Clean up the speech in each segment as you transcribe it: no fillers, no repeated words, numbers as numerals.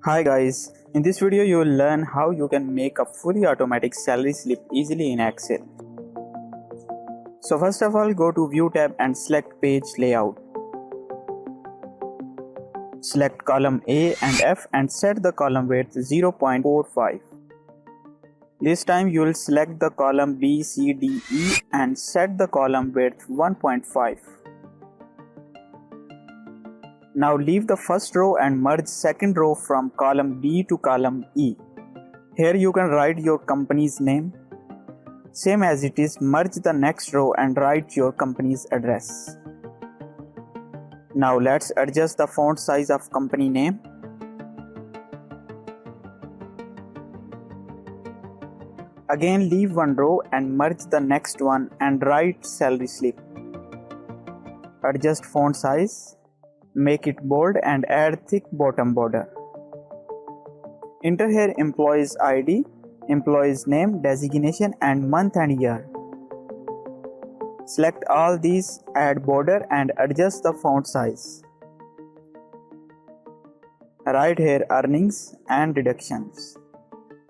Hi guys, in this video you will learn how you can make a fully automatic salary slip easily in Excel. So first of all, go to View tab and select Page Layout. Select column A and F and set the column width 0.45. This time you will select the column B, C, D, E and set the column width 1.5. Now leave the first row and merge second row from column B to column E. Here you can write your company's name. Same as it is, merge the next row and write your company's address. Now let's adjust the font size of company name. Again leave one row and merge the next one and write salary slip. Adjust font size. Make it bold and add thick bottom border. Enter here employee's ID, employee's name, designation and month and year. Select all these, add border and adjust the font size. Write here earnings and deductions.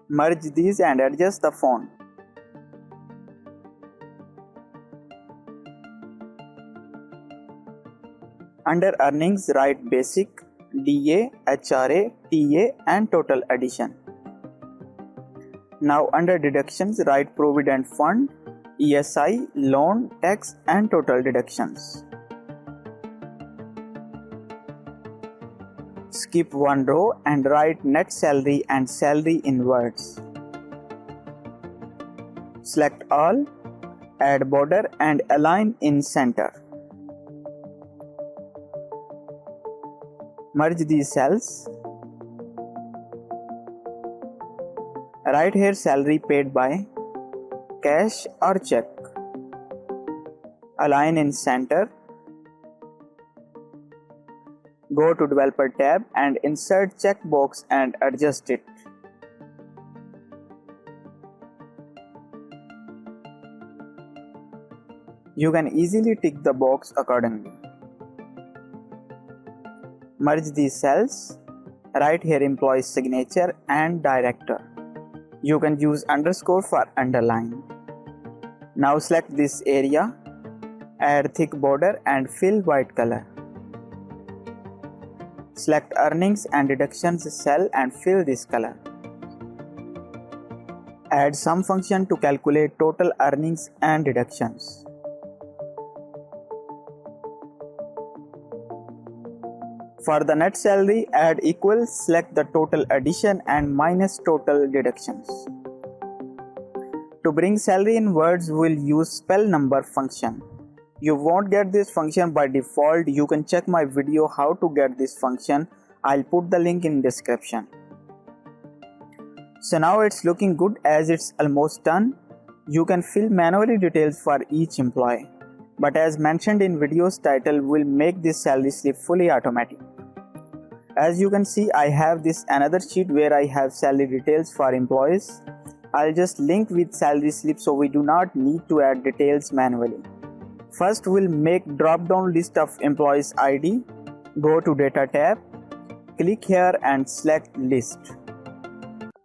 Merge these and adjust the font. Under earnings, write basic, DA, HRA, TA and total addition. Now under deductions, write provident fund, ESI, loan, tax and total deductions. Skip one row and write net salary and salary in words. Select all, add border and align in center. Merge these cells. Write here salary paid by cash or check. Align in center. Go to developer tab and insert checkbox and adjust it. You can easily tick the box accordingly. Merge these cells. Write here employee's signature and director. You can use underscore for underline. Now select this area, add thick border and fill white color. Select earnings and deductions cell and fill this color. Add sum function to calculate total earnings and deductions. For the net salary, add equals, select the total addition and minus total deductions. To bring salary in words, we'll use spell number function. You won't get this function by default. You can check my video how to get this function. I'll put the link in description. So now it's looking good as it's almost done. You can fill manually details for each employee. But as mentioned in video's title, we'll make this salary slip fully automatic. As you can see, I have this another sheet where I have salary details for employees. I'll just link with salary slip so we do not need to add details manually. First, we'll make drop-down list of employees ID. Go to Data tab, click here and select List.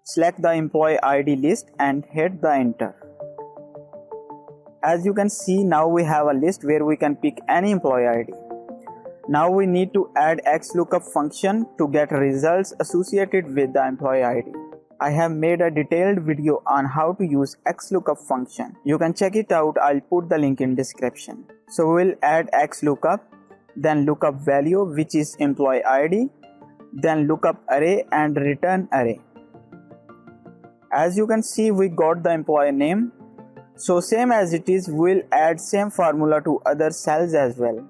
Select the employee ID list and hit the Enter. As you can see, now we have a list where we can pick any employee ID. Now we need to add XLOOKUP function to get results associated with the employee ID. I have made a detailed video on how to use XLOOKUP function. You can check it out, I'll put the link in description. So we'll add XLOOKUP, then lookup value which is employee ID, then lookup array and return array. As you can see, we got the employee name. So same as it is, we'll add same formula to other cells as well.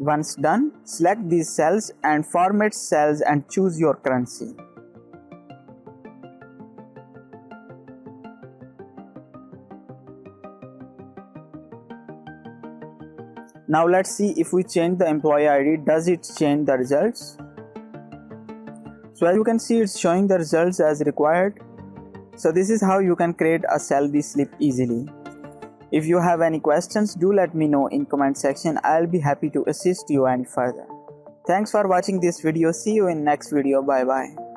Once done, select these cells and format cells and choose your currency. Now let's see if we change the employee ID, does it change the results? So as you can see, it's showing the results as required. So this is how you can create a salary slip easily. If you have any questions, do let me know in comment section. I'll be happy to assist you any further. Thanks for watching this video. See you in next video. Bye bye.